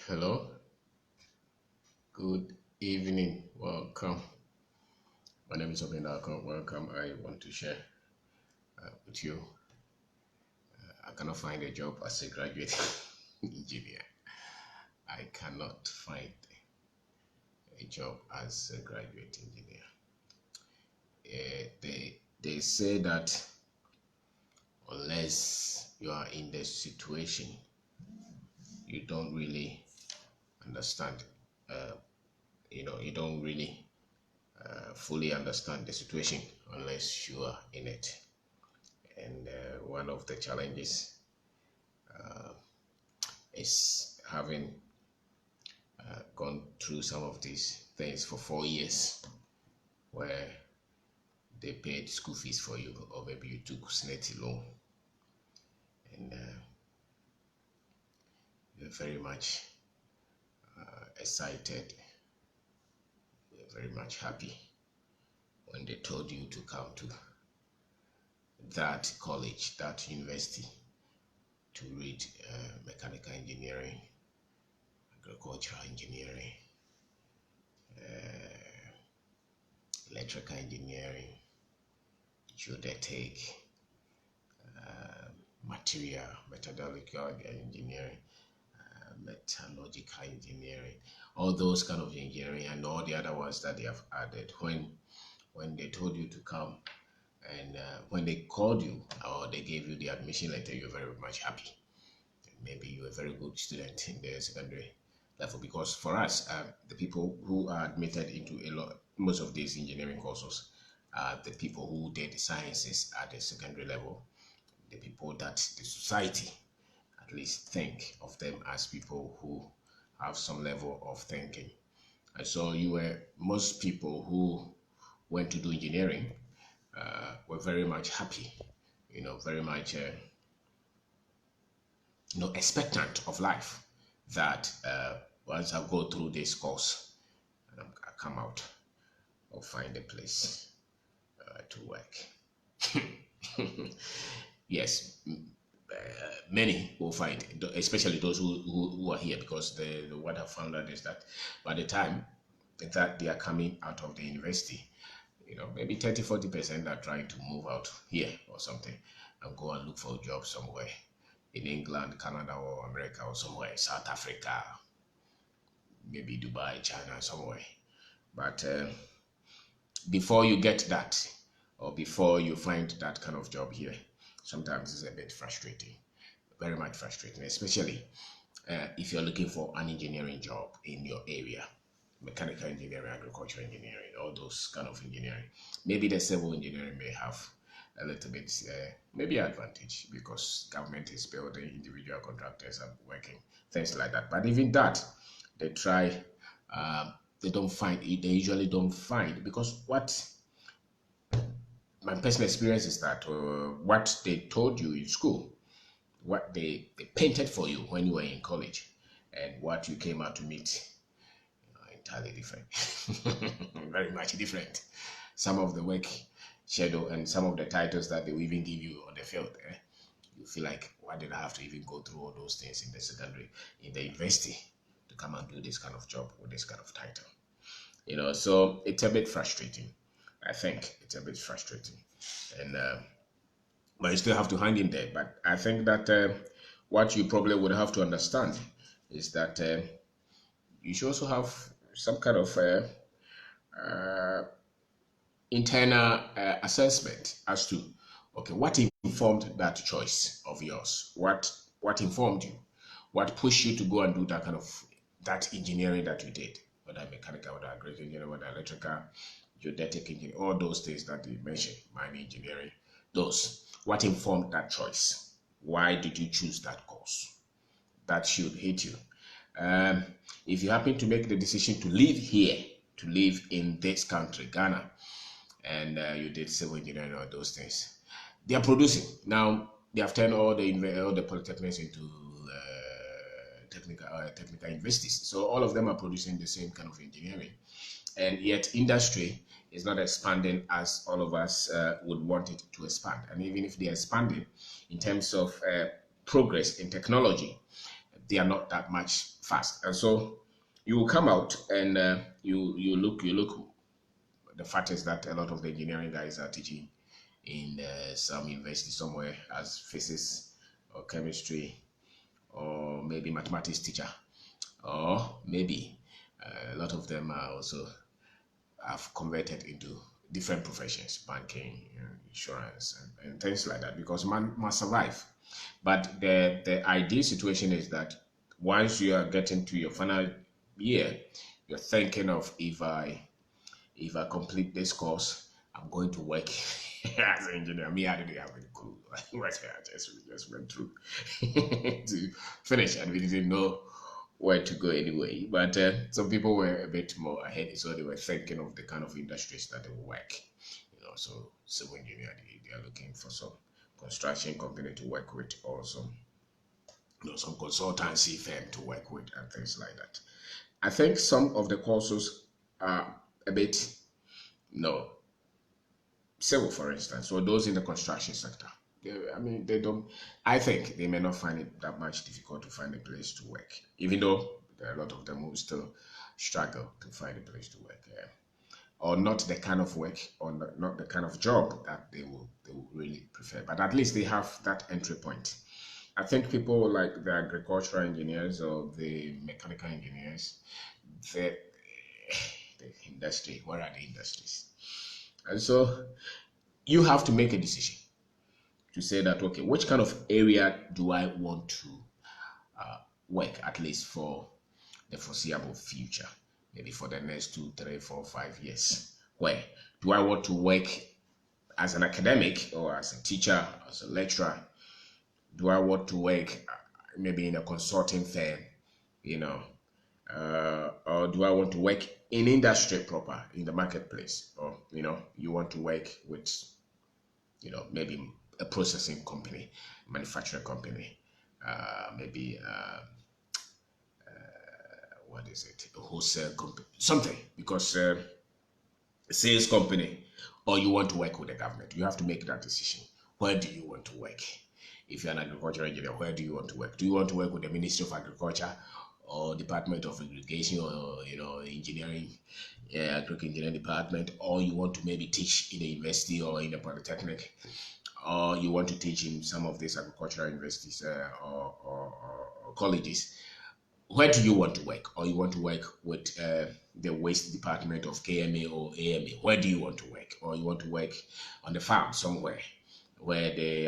Hello, good evening, welcome. My name is Kwabena. Welcome. I want to share with you. I cannot find a job as a graduate engineer. I cannot find a job as a graduate engineer. They say that unless you are in the situation, you don't really understand. You don't really fully understand the situation unless you are in it. And one of the challenges is having gone through some of these things for 4 years where they paid school fees for you, or maybe you took SNET loan, and you're very much excited, you're very much happy when they told you to come to that college, that university, to read mechanical engineering, agricultural engineering, electrical engineering, geodetic, material, metallurgical engineering, metallurgical engineering, all those kind of engineering, and all the other ones that they have added. When they told you to come, and when they called you or they gave you the admission letter, you're very much happy. Maybe you're a very good student in the secondary level, because for us, the people who are admitted into most of these engineering courses are the people who did sciences at the secondary level, the people that the society at least think of them as people who have some level of thinking. And so most people who went to do engineering were very much happy, very much expectant of life, that once I go through this course and I come out, I'll find a place to work. Yes, many will find, especially those who are here, because what I found out is that by the time that they are coming out of the university, maybe 30-40% are trying to move out here or something and go and look for a job somewhere in England, Canada, or America, or somewhere, South Africa, maybe Dubai, China, somewhere. But before you get that, or before you find that kind of job here, sometimes it's a bit frustrating, very much frustrating, especially if you're looking for an engineering job in your area, mechanical engineering, agricultural engineering, all those kind of engineering. Maybe the civil engineering may have a little bit, maybe advantage, because government is building, individual contractors are working, things like that. But even that, they try, they don't find it, they usually don't find, because what my personal experience is that what they told you in school, what they painted for you when you were in college, and what you came out to meet, entirely different. Very much different. Some of the work schedule and some of the titles that they will even give you on the field, you feel like, why did I have to even go through all those things in the secondary, in the university, to come and do this kind of job with this kind of title? So it's a bit frustrating. I think it's a bit frustrating, and but you still have to hang in there. But I think that what you probably would have to understand is that you should also have some kind of internal assessment as to, okay, what informed that choice of yours, what informed you, what pushed you to go and do that kind of that engineering that you did, whether mechanical, whether agricultural engineering, whether electrical, geodetic engineering, all those things that you mentioned, mining engineering, those, what informed that choice? Why did you choose that course? That should hit you. um, if you happen to make the decision to live here, to live in this country, Ghana, and you did civil engineering, all those things, they are producing now. They have turned all the polytechnics into technical universities. So all of them are producing the same kind of engineering, and yet industry is not expanding as all of us would want it to expand. And even if they are expanding in terms of progress in technology, they are not that much fast. And so you will come out and you look. The fact is that a lot of the engineering guys are teaching in some university somewhere as physics or chemistry or maybe mathematics teacher, or maybe a lot of them are also have converted into different professions, banking, insurance, and things like that, because man must survive. But the ideal situation is that once you are getting to your final year, you're thinking of, if I complete this course, I'm going to work as an engineer. Me, I didn't have any clue. What I just went through to finish, and we didn't know where to go anyway. But some people were a bit more ahead, so they were thinking of the kind of industries that they will work. So civil engineer, they are looking for some construction company to work with, or some consultancy firm to work with, and things like that. I think some of the courses are a bit, no, civil, for instance, or those in the construction sector. I mean, they don't. I think they may not find it that much difficult to find a place to work, even though there are a lot of them who still struggle to find a place to work, or not the kind of work, or not the kind of job that they will really prefer. But at least they have that entry point. I think people like the agricultural engineers or the mechanical engineers, the the industry. What are the industries? And so you have to make a decision to say that, okay, which kind of area do I want to work, at least for the foreseeable future, maybe for the next 2, 3, 4, 5 years. Where do I want to work as an academic, or as a teacher, as a lecturer? Do I want to work maybe in a consulting firm, you know, or do I want to work in industry proper, in the marketplace? Or, you want to work with, maybe a processing company, manufacturing company, maybe what is it, a wholesale company, something, because a sales company, or you want to work with the government. You have to make that decision. Where do you want to work? If you're an agricultural engineer, where do you want to work? Do you want to work with the Ministry of Agriculture, or Department of Irrigation, or engineering, agricultural engineering department, or you want to maybe teach in the university or in the polytechnic, or you want to teach in some of these agricultural universities, or colleges? Where do you want to work? Or you want to work with the waste department of KMA or AMA? Where do you want to work? Or you want to work on the farm somewhere where they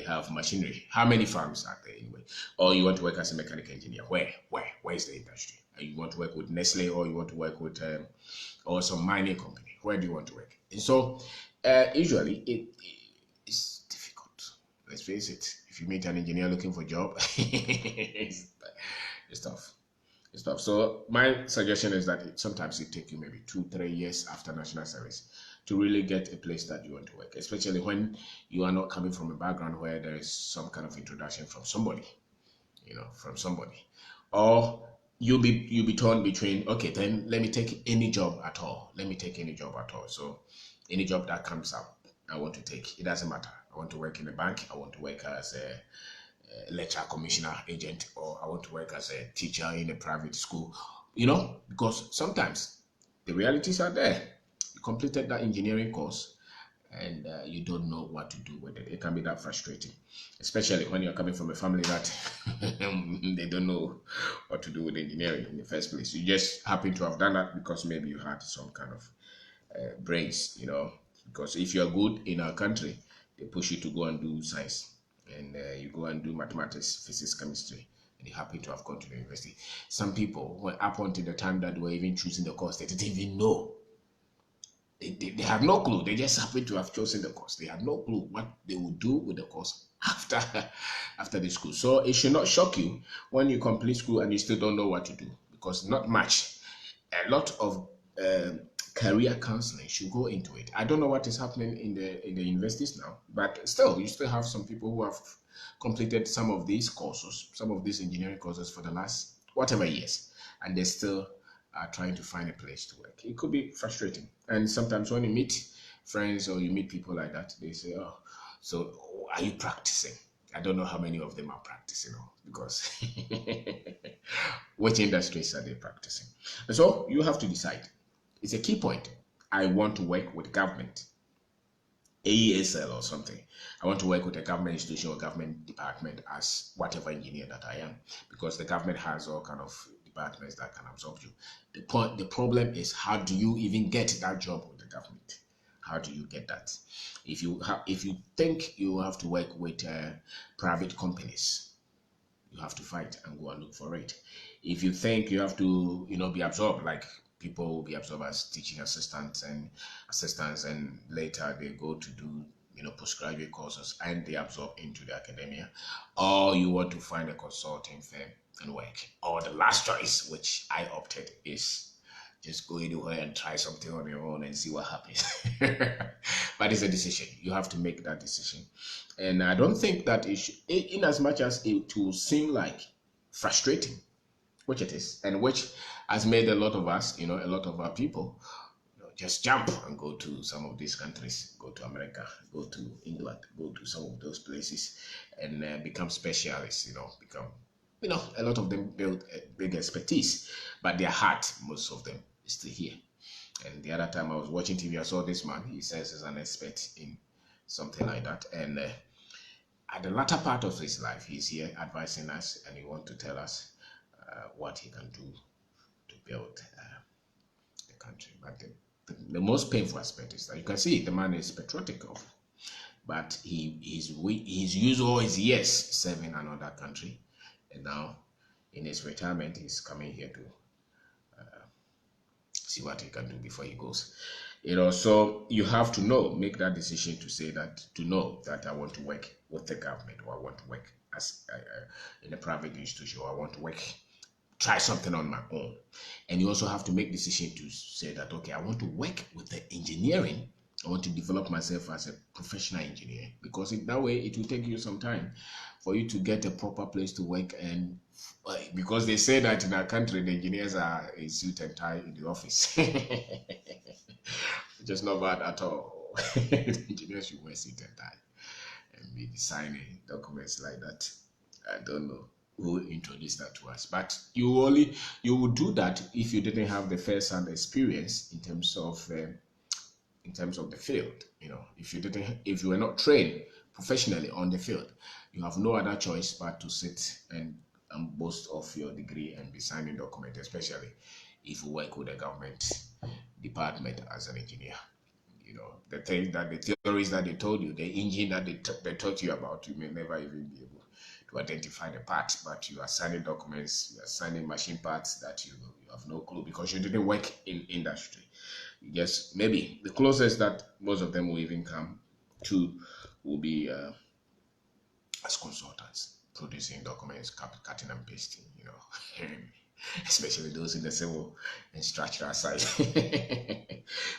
have machinery? How many farms are there anyway? Or you want to work as a mechanical engineer? Where is the industry? You want to work with Nestle, or you want to work with or some mining company? Where do you want to work? And so usually it's difficult. Let's face it. If you meet an engineer looking for a job, it's tough. It's tough. So my suggestion is that sometimes it takes you maybe 2, 3 years after national service to really get a place that you want to work, especially when you are not coming from a background where there is some kind of introduction from somebody, or you'll be torn between, okay, then let me take any job at all. So any job that comes up, I want to take. It doesn't matter. I want to work in a bank. I want to work as a lecture commissioner agent, or I want to work as a teacher in a private school, because sometimes the realities are there. You completed that engineering course, and you don't know what to do with it. It can be that frustrating, especially when you're coming from a family that they don't know what to do with engineering in the first place. You just happen to have done that because maybe you had some kind of brains, because if you're good in our country, they push you to go and do science, and you go and do mathematics, physics, chemistry, and you happen to have gone to the university. Some people, were up until the time that they were even choosing the course, they didn't even know. They had no clue. They just happened to have chosen the course. They had no clue what they would do with the course after after the school. So it should not shock you when you complete school and you still don't know what to do, because not much. A lot of career counseling should go into it. I don't know what is happening in the universities now, but still, you still have some people who have completed some of these courses, some of these engineering courses for the last whatever years, and they still are trying to find a place to work. It could be frustrating, and sometimes when you meet friends or you meet people like that, they say, "Oh, so are you practicing?" I don't know how many of them are practicing, because which industries are they practicing? And so you have to decide. It's a key point. I want to work with government, AESL or something. I want to work with a government institution or government department as whatever engineer that I am, because the government has all kind of departments that can absorb you. The problem is, how do you even get that job with the government? How do you get that? If you think you have to work with private companies, you have to fight and go and look for it. If you think you have to, be absorbed, like people will be absorbed as teaching assistants, and later they go to do, postgraduate courses and they absorb into the academia, or you want to find a consulting firm and work, or the last choice, which I opted, is just go anywhere and try something on your own and see what happens. But it's a decision. You have to make that decision. And I don't think that it should, in as much as it will seem like frustrating, which it is, and which has made a lot of us, a lot of our people, just jump and go to some of these countries, go to America, go to England, go to some of those places, and become specialists, become, a lot of them build a big expertise, but their heart, most of them, is still here. And the other time I was watching TV, I saw this man. He says he's an expert in something like that. And at the latter part of his life, he's here advising us, and he wants to tell us what he can do to build the country. But the most painful aspect is that you can see the man is patriotic of, but he's used all his years serving another country, and now in his retirement, he's coming here to see what he can do before he goes. So you have to make that decision to know that I want to work with the government, or I want to work as in a private institution, or I want to try something on my own. And you also have to make decision to say that, okay, I want to work with the engineering. I want to develop myself as a professional engineer, because in that way it will take you some time for you to get a proper place to work. And because they say that in our country the engineers are in suit and tie in the office, which is not bad at all. The engineers should wear suit and tie and be signing documents like that. I don't know who introduced that to us, but you would do that if you didn't have the first-hand experience in terms of the field. If you were not trained professionally on the field, you have no other choice but to sit and boast of your degree and be signing documents, especially if you work with a government department as an engineer. The theories that they told you, the engine that they taught you about, you may never even be able to identify the parts, but you are signing documents, you are signing machine parts that you have no clue, because you didn't work in industry. Yes, maybe the closest that most of them will even come to will be as consultants, producing documents, cutting and pasting, especially those in the civil and structural side.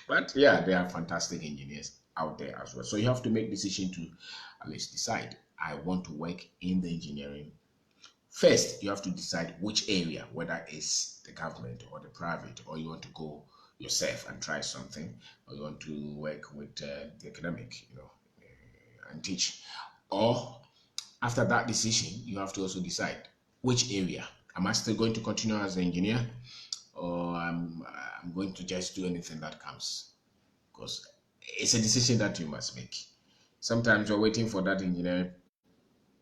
But yeah, there are fantastic engineers out there as well. So you have to make decision to at least decide, I want to work in the engineering. First, you have to decide which area, whether it's the government or the private, or you want to go yourself and try something, or you want to work with the academic, and teach. Or after that decision, you have to also decide which area. Am I still going to continue as an engineer, or I'm going to just do anything that comes? Because it's a decision that you must make. Sometimes you're waiting for that engineering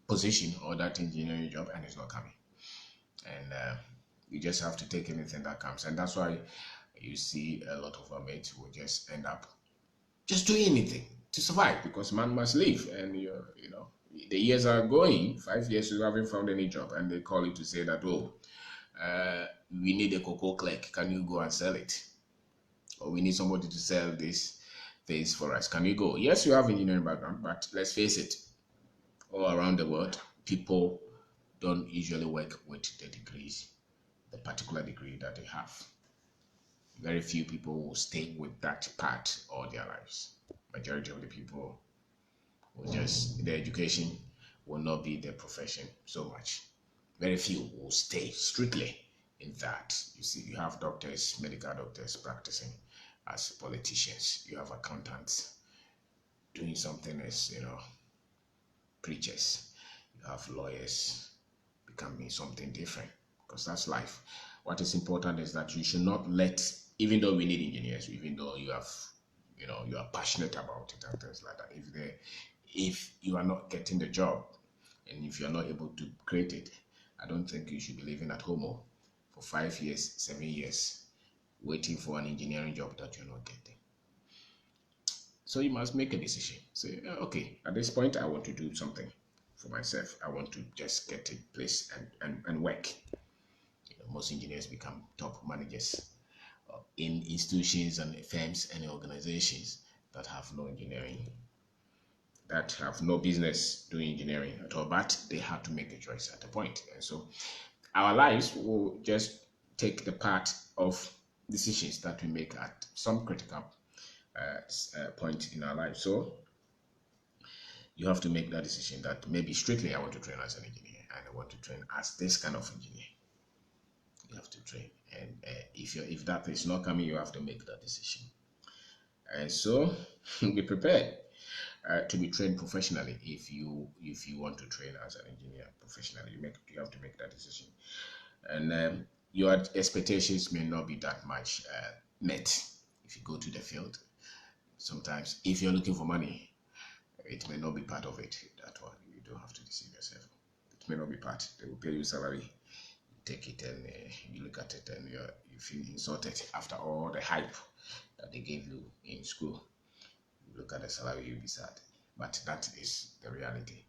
position or that engineering job, and it's not coming. And you just have to take anything that comes. And that's why you see a lot of our mates who just end up just doing anything to survive, because man must live. And the years are going, 5 years you haven't found any job, and they call you to say that, we need a cocoa clerk, can you go and sell it? Or we need somebody to sell these things for us, can you go? Yes, you have engineering background, but let's face it, all around the world, people don't usually work with the particular degree that they have. Very few people will stay with that part all their lives. Majority of the people will their education will not be their profession so much. Very few will stay strictly in that. You see, you have doctors, medical doctors practicing as politicians. You have accountants doing something as, preachers. You have lawyers becoming something different because that's life. What is important is that you should not let, even though we need engineers, even though you have, you are passionate about it and things like that. If you are not getting the job and if you are not able to create it, I don't think you should be living at home for 5 years, 7 years, waiting for an engineering job that you're not getting. So you must make a decision. Say, okay, at this point, I want to do something for myself. I want to just get a place and work. Most engineers become top managers in institutions and firms and organizations that have no engineering, that have no business doing engineering at all, but they have to make a choice at a point. And so our lives will just take the part of decisions that we make at some critical point in our life. So you have to make that decision that maybe strictly I want to train as an engineer and I want to train as this kind of engineer. You have to train, and if that is not coming, you have to make that decision. And so be prepared to be trained professionally. If you want to train as an engineer professionally, you have to make that decision. And your expectations may not be that much met if you go to the field. Sometimes if you're looking for money, it may not be part of it. That one, you don't have to deceive yourself. It may not be part. They will pay you salary, take it, and you look at it and you feel insulted after all the hype that they gave you in school. You look at the salary, you'll be sad. But that is the reality.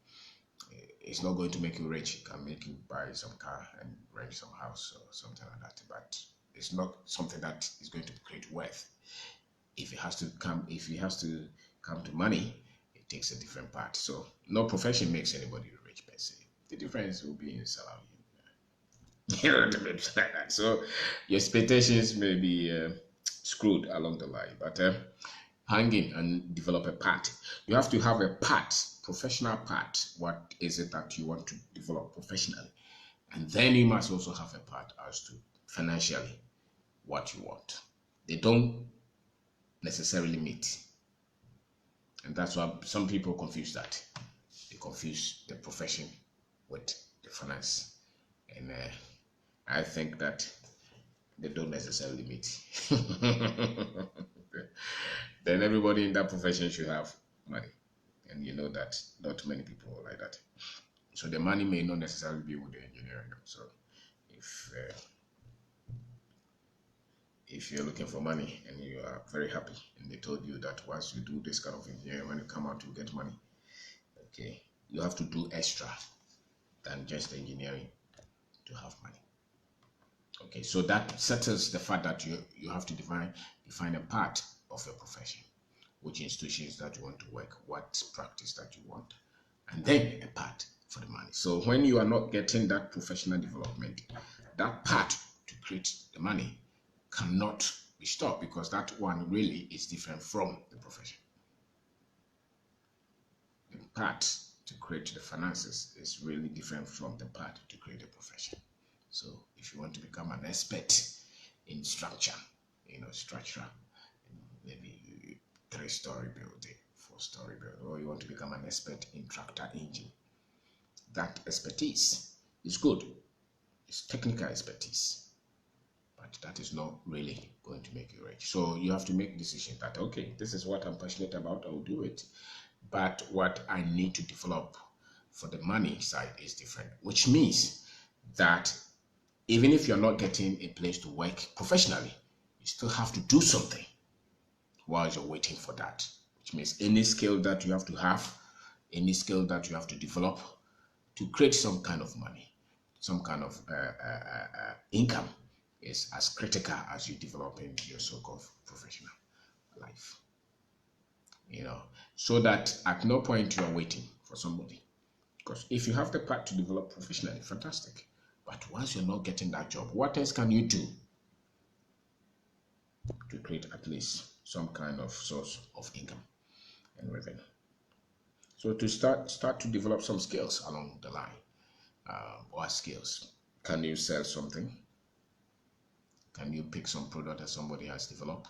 It's not going to make you rich. It can make you buy some car and rent some house or something like that. But it's not something that is going to create wealth. If it has to come to money, it takes a different part. So no profession makes anybody rich per se. The difference will be in salary. So your expectations may be screwed along the line, but hang in and develop a part. You have to have a part, professional part. What is it that you want to develop professionally? And then you must also have a part as to financially what you want. They don't necessarily meet. And that's why some people confuse that. They confuse the profession with the finance. And I think that they don't necessarily meet. Then everybody in that profession should have money. And you know that not many people are like that. So the money may not necessarily be with the engineering. So if you're looking for money and you are very happy and they told you that once you do this kind of engineering, when you come out, you get money. Okay, you have to do extra than just engineering to have money. Okay, so that settles the fact that you have to define a part of your profession, which institutions that you want to work, what practice that you want, and then a part for the money. So when you are not getting that professional development, that part to create the money cannot be stopped because that one really is different from the profession. The part to create the finances is really different from the part to create the profession. So if you want to become an expert in structure, maybe 3-story building, 4-story building, or you want to become an expert in tractor engine, that expertise is good. It's technical expertise, but that is not really going to make you rich. So you have to make a decision that, okay, this is what I'm passionate about, I'll do it. But what I need to develop for the money side is different, which means that even if you're not getting a place to work professionally, you still have to do something while you're waiting for that, which means any skill that you have to have, any skill that you have to develop to create some kind of money, some kind of income is as critical as you developing your so-called professional life. So that at no point you are waiting for somebody. Because if you have the part to develop professionally, fantastic. But once you're not getting that job, what else can you do to create at least some kind of source of income and revenue? So to start to develop some skills along the line. What skills? Can you sell something? Can you pick some product that somebody has developed?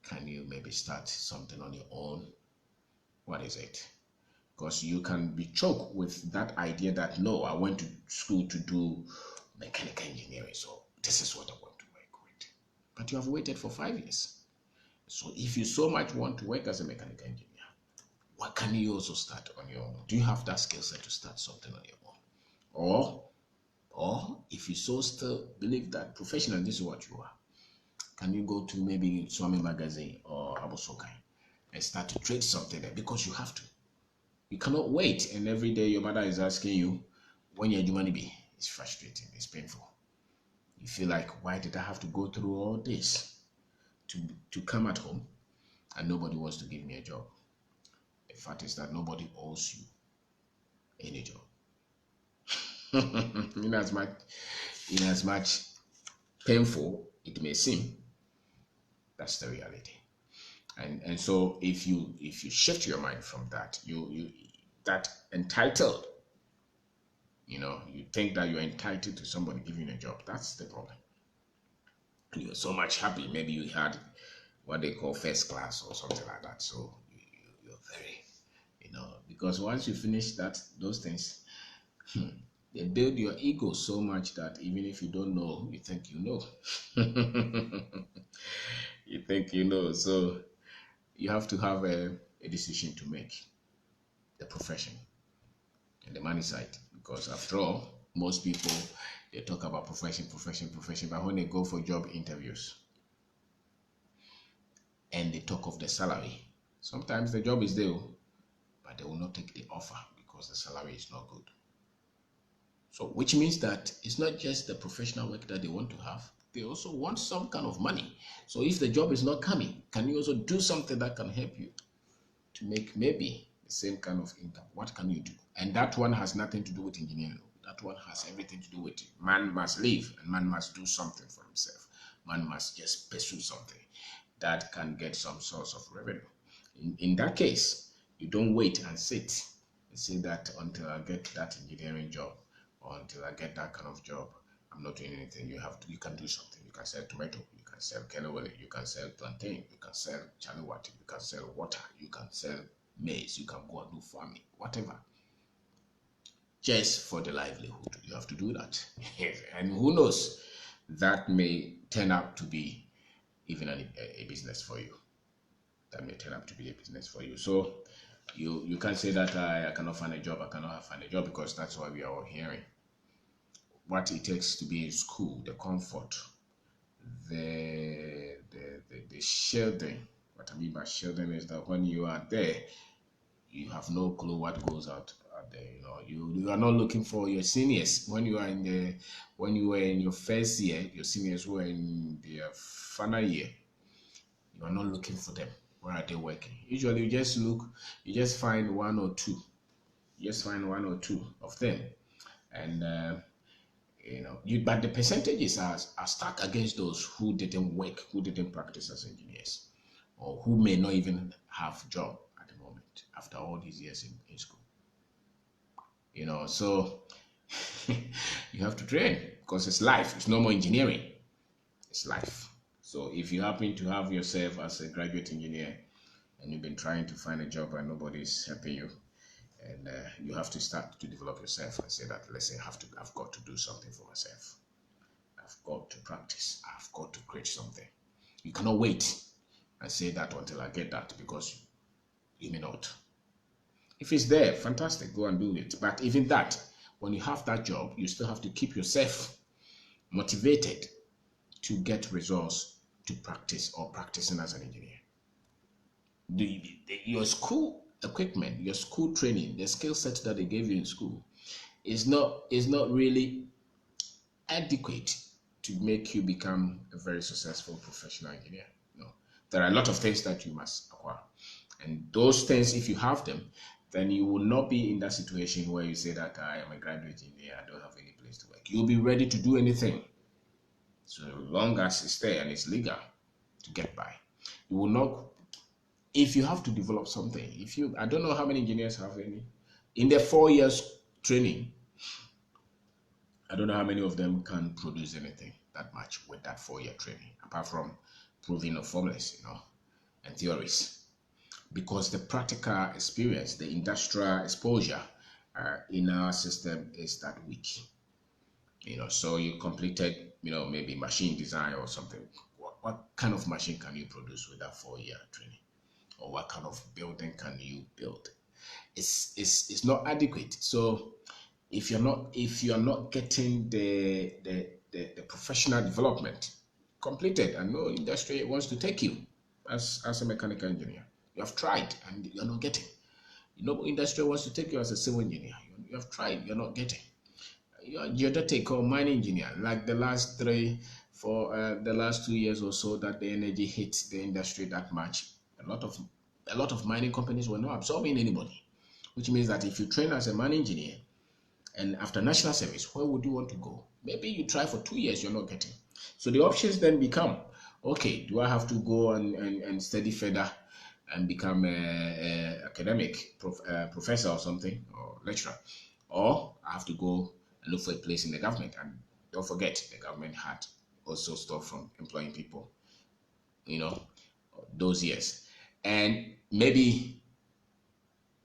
Can you maybe start something on your own? What is it? Because you can be choked with that idea that no, I went to school to do mechanical engineering, so this is what I want to work with. But you have waited for 5 years. So if you so much want to work as a mechanical engineer, what can you also start on your own? Do you have that skill set to start something on your own? Or if you so still believe that professional, this is what you are, can you go to maybe Swami Magazine or Abosokai and start to trade something there? Because you have to. You cannot wait, and every day your mother is asking you, when your money be? It's frustrating, it's painful. You feel like, why did I have to go through all this to come at home and nobody wants to give me a job? The fact is that nobody owes you any job. in as much painful it may seem, that's the reality. And so if you shift your mind from that, you that entitled, you think that you're entitled to somebody giving you a job. That's the problem. You're so much happy. Maybe you had what they call first class or something like that. So you're very, because once you finish those things, they build your ego so much that even if you don't know, you think you know. You think you know. So you have to have a decision to make, the profession and the money side. Because after all, most people, they talk about profession, but when they go for job interviews and they talk of the salary, sometimes the job is there, but they will not take the offer because the salary is not good. So, which means that it's not just the professional work that they want to have, they also want some kind of money. So if the job is not coming, can you also do something that can help you to make maybe the same kind of income? What can you do? And that one has nothing to do with engineering. That one has everything to do with it. Man must live and man must do something for himself. Man must just pursue something that can get some source of revenue. In that case, you don't wait and sit and say that until I get that engineering job or until I get that kind of job, I'm not doing anything. You can do something. You can sell tomato, you can sell kelewele, you can sell plantain, you can sell chaliwati, you can sell water, you can sell maize, you can go and do farming, whatever. Just for the livelihood, you have to do that. And who knows, that may turn out to be even a business for you. That may turn out to be a business for you. So you can't say that I cannot find a job, because that's why we are all hearing. What it takes to be in school, the comfort, the shielding. What I mean by shielding is that when you are there, you have no clue what goes out there. You are not looking for your seniors. When you were in your first year, your seniors were in their final year. You are not looking for them. Where are they working? Usually, you just find one or two. Of them, and but the percentages are stacked against those who didn't work, who didn't practice as engineers, or who may not even have job at the moment after all these years in school. So you have to train because it's life. It's no more engineering. It's life. So if you happen to have yourself as a graduate engineer and you've been trying to find a job and nobody's helping you, and you have to start to develop yourself and say that, let's say, I've got to do something for myself. I've got to practice. I've got to create something. You cannot wait and say that until I get that, because you may not. If it's there, fantastic, go and do it. But even that, when you have that job, you still have to keep yourself motivated to get results to practice or practicing as an engineer. Your school equipment, your school training, the skill set that they gave you in school is not really adequate to make you become a very successful professional engineer. No, there are a lot of things that you must acquire, and those things, if you have them, then you will not be in that situation where you say that I am a graduate engineer, I don't have any place to work. You'll be ready to do anything so long as it's there and it's legal to get by. You will not. If you have to develop something, I don't know how many engineers have any in their 4 years training. I don't know how many of them can produce anything that much with that 4-year training, apart from proving of formulas, and theories. because the practical experience, the industrial exposure in our system is that weak. So you completed, maybe machine design or something. What kind of machine can you produce with that 4 year training? Or what kind of building can you build? It's not adequate. So if you're not getting the professional development completed, and no industry wants to take you as a mechanical engineer. You have tried and you're not getting. No industry wants to take you as a civil engineer. You have tried, you're not getting. You're geodetic or mining engineer, like the last 2 years or so that the energy hit the industry that much. A lot of mining companies were not absorbing anybody, which means that if you train as a mining engineer and after national service, where would you want to go? Maybe you try for 2 years, you're not getting. So the options then become, okay, do I have to go and study further and become a academic professor or something, or lecturer, or I have to go and look for a place in the government? And don't forget, the government had also stopped from employing people, you know, those years. And maybe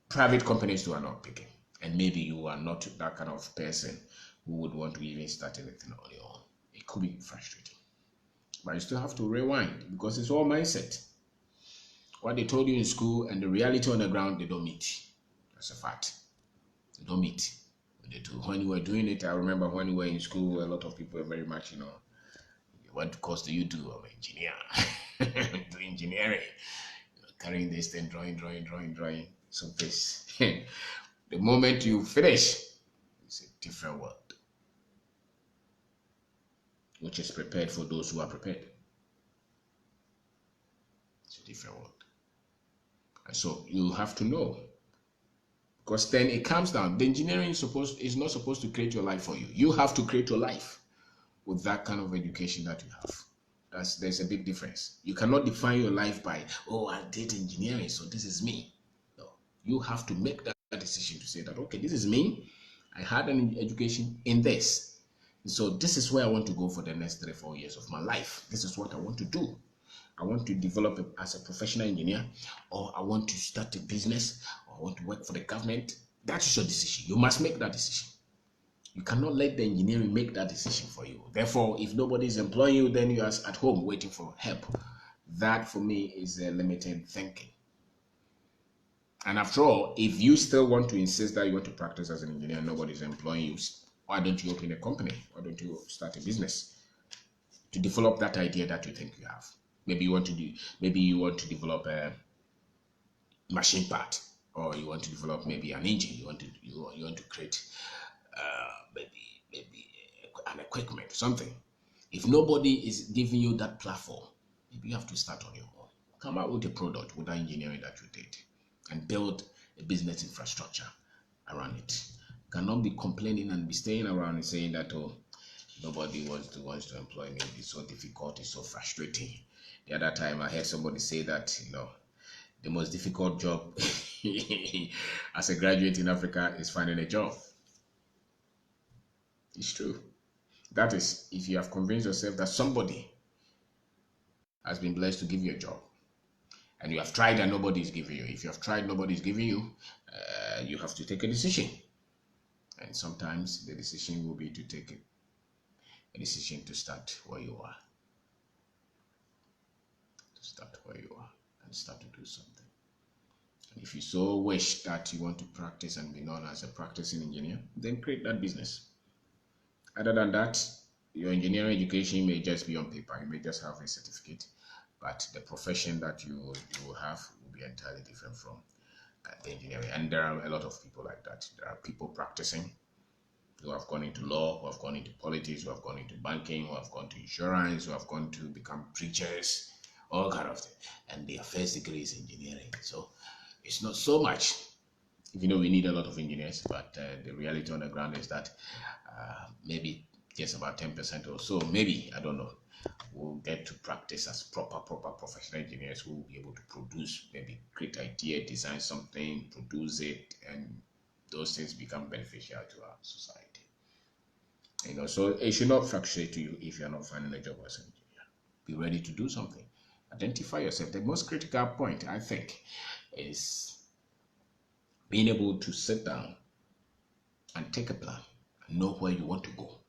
private companies too are not picking. And maybe you are not that kind of person who would want to even start anything on your own. It could be frustrating. But you still have to rewind because it's all mindset. What they told you in school and the reality on the ground, they don't meet. That's a fact. They don't meet. They do. When you were doing it, I remember when you were in school, a lot of people were very much, what course do you do? I'm an engineer. Do engineering. Carrying this thing, drawing. So this. The moment you finish, it's a different world, which is prepared for those who are prepared. It's a different world. And so you have to know. Because then it comes down. The engineering is not supposed to create your life for you. You have to create your life with that kind of education that you have. There's a big difference. You cannot define your life by, I did engineering, so this is me. No. You have to make that decision to say that, okay, this is me. I had an education in this. So this is where I want to go for the next 3-4 years of my life. This is what I want to do. I want to develop as a professional engineer, or I want to start a business, or I want to work for the government. That is your decision. You must make that decision. You cannot let the engineering make that decision for you. Therefore, if nobody is employing you, then you are at home waiting for help. That for me is a limited thinking. And after all, if you still want to insist that you want to practice as an engineer and nobody is employing you, why don't you open a company? Why don't you start a business to develop that idea that you think you have? Maybe you want to develop a machine part, or you want to develop maybe an engine. You want to create maybe an equipment, something. If nobody is giving you that platform, maybe you have to start on your own. Come out with a product with that engineering that you did, and build a business infrastructure around it. You cannot be complaining and be staying around and saying that, nobody wants to employ me. It's so difficult. It's so frustrating. The other time I heard somebody say that, the most difficult job as a graduate in Africa is finding a job. It's true. That is, if you have convinced yourself that somebody has been blessed to give you a job, and you have tried and nobody is giving you. If you have tried, nobody is giving you, you have to take a decision. And sometimes the decision will be to take a decision to start where you are. And start to do something. And if you so wish that you want to practice and be known as a practicing engineer, then create that business. Other than that, your engineering education may just be on paper. You may just have a certificate, but the profession that you will have will be entirely different from the engineering. And there are a lot of people like that. There are people practicing who have gone into law, who have gone into politics, who have gone into banking, who have gone to insurance, who have gone to become preachers, all kind of things. And their first degree is engineering. So it's not so much. We need a lot of engineers, but the reality on the ground is that maybe just about 10% or so, maybe, I don't know, will get to practice as proper professional engineers who will be able to produce, maybe create idea, design something, produce it, and those things become beneficial to our society. So it should not frustrate you if you're not finding a job as an engineer. Be ready to do something. Identify yourself. The most critical point, I think, is being able to sit down and take a plan and know where you want to go.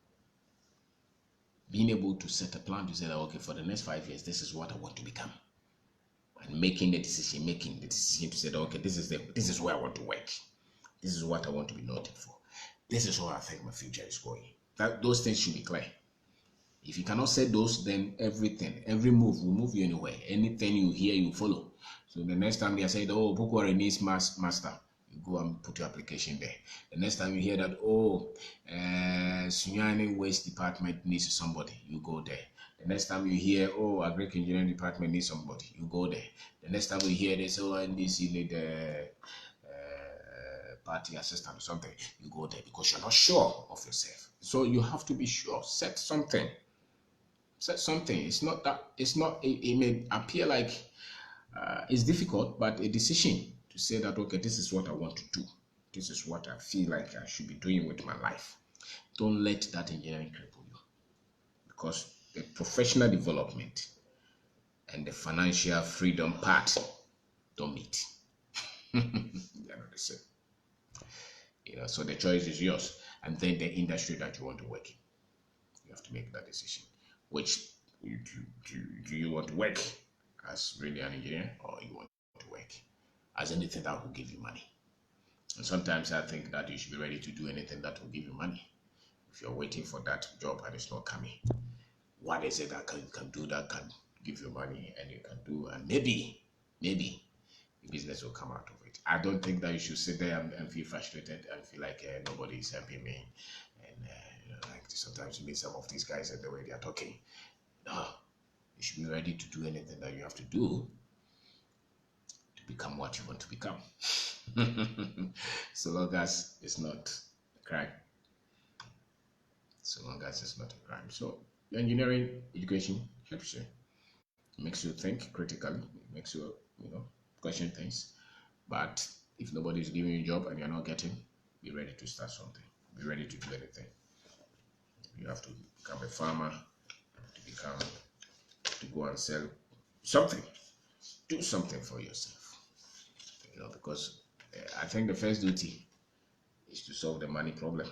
Being able to set a plan to say that, okay, for the next 5 years, this is what I want to become. And making the decision to say that, okay, this is where I want to work. This is what I want to be noted for. This is where I think my future is going. Those things should be clear. If you cannot set those, then every move will move you anywhere. Anything you hear, you follow. So the next time they are saying, oh, Bukwari needs master, you go and put your application there. The next time you hear that, oh, Sunyani Waste Department needs somebody, you go there. The next time you hear, oh, Agric Engineering Department needs somebody, you go there. The next time you hear this, oh, NDC need a party assistant or something, you go there because you're not sure of yourself. So you have to be sure. Set something. It's not that, it may appear like it's difficult, but a decision to say that, okay, this is what I want to do. This is what I feel like I should be doing with my life. Don't let that engineering cripple you, because the professional development and the financial freedom part don't meet. They're not the same. So the choice is yours, and then the industry that you want to work in. You have to make that decision. Which do you want to work as really an engineer, or you want to work as anything that will give you money? And sometimes I think that you should be ready to do anything that will give you money. If you're waiting for that job and it's not coming, what is it that can do that can give you money and you can do, and maybe the business will come out of it. I don't think that you should sit there and feel frustrated and feel like nobody is helping me. And like sometimes you meet some of these guys and the way they are talking. No, you should be ready to do anything that you have to do to become what you want to become. So long as it's not a crime. So long as it's not a crime. So engineering education helps you. It makes you think critically. It makes you, question things. But if nobody is giving you a job and you're not getting, be ready to start something. Be ready to do anything. You have to become a farmer, to go and sell something. Do something for yourself. Because I think the first duty is to solve the money problem,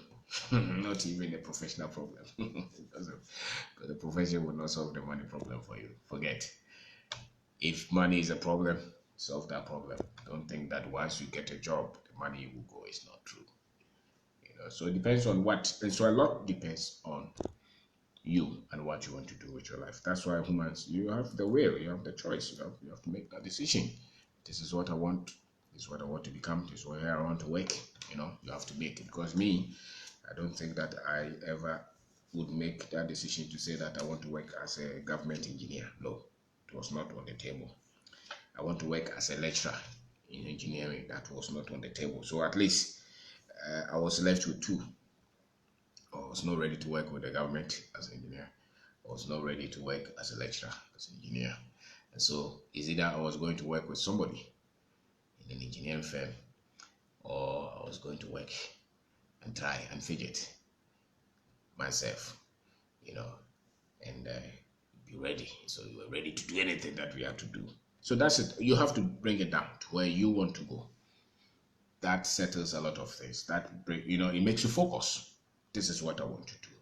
not even the professional problem. because the profession will not solve the money problem for you. Forget. If money is a problem, solve that problem. Don't think that once you get a job, the money will go. It's not true. So it depends on what, and so a lot depends on you and what you want to do with your life. That's why humans, you have the will, you have the choice, you have to make that decision. This is what I want. This is what I want to become. This is where I want to work. You have to make it. Because me, I don't think that I ever would make that decision to say that I want to work as a government engineer. No, it was not on the table. I want to work as a lecturer in engineering. That was not on the table. So at least I was left with two. I was not ready to work with the government as an engineer. I was not ready to work as a lecturer, as an engineer. And so it's either I was going to work with somebody in an engineering firm, or I was going to work and try and fidget myself, and be ready. So you were ready to do anything that we have to do. So that's it. You have to bring it down to where you want to go. That settles a lot of things. It makes you focus. This is what I want to do.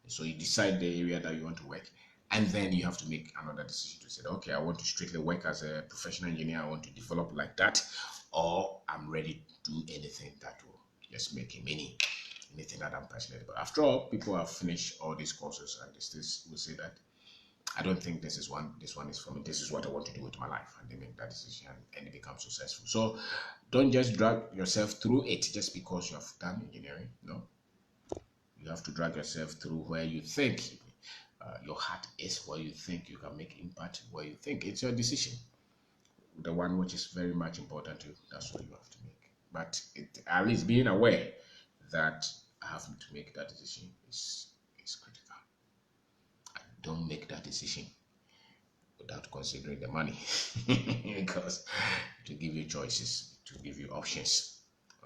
So you decide the area that you want to work, and then you have to make another decision to say, okay, I want to strictly work as a professional engineer. I want to develop like that, or I'm ready to do anything that will just make a meaning, anything that I'm passionate about. After all, people have finished all these courses and they still will say that I don't think this one is for me. This is what I want to do with my life, and they make that decision and they become successful. So don't just drag yourself through it just because you have done engineering. No. You have to drag yourself through where you think your heart is, where you think you can make impact, where you think it's your decision. The one which is very much important to you, that's what you have to make. But at least being aware that I have to make that decision is critical. And don't make that decision without considering the money. Because to give you choices, to give you options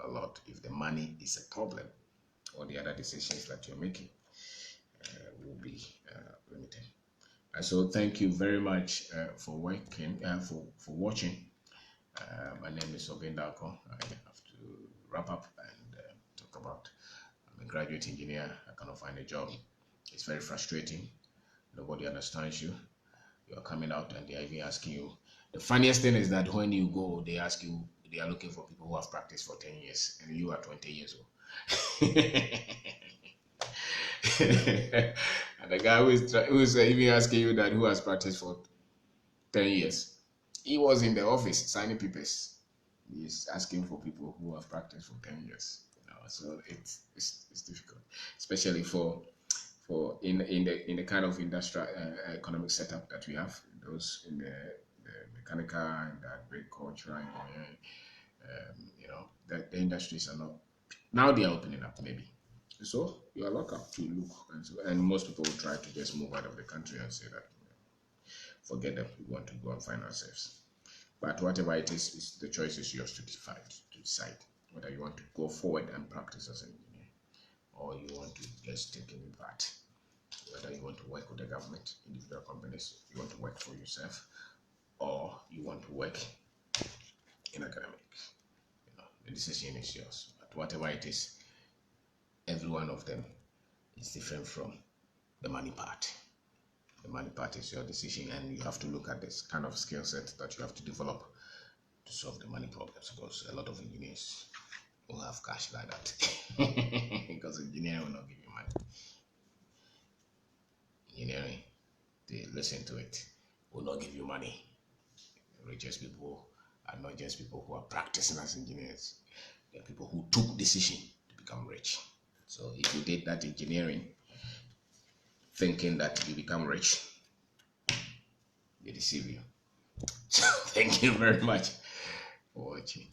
a lot, if the money is a problem, all the other decisions that you're making will be limited. So thank you very much for watching. My name is Kwabena. I have to wrap up and talk about. I'm a graduate engineer. I cannot find a job. It's very frustrating. Nobody understands you. You are coming out and they are even asking you. The funniest thing is that when you go, they ask you, they are looking for people who have practiced for 10 years and you are 20 years old. And the guy who is even asking you that who has practiced for 10 years, he was in the office signing papers. He's asking for people who have practiced for 10 years. So it's difficult, especially for in the kind of industrial economic setup that we have, those in the mechanical and the agricultural engineering, the industries are not, now they are opening up maybe. So you are welcome to look, and most people will try to just move out of the country and say that forget them, we want to go and find ourselves. But whatever it is the choice is yours to decide whether you want to go forward and practice as an engineer, or you want to just take any part. Whether you want to work with the government, individual companies, you want to work for yourself, or you want to work in academic. The decision is yours. But whatever it is, every one of them is different from the money part. The money part is your decision, and you have to look at this kind of skill set that you have to develop to solve the money problems, because a lot of engineers will have cash like that. Because engineering will not give you money. Engineering, they listen to it, will not give you money. The richest people are not just people who are practicing as engineers. They are people who took decision to become rich. So if you did that engineering thinking that you become rich, they deceive you. So thank you very much for watching.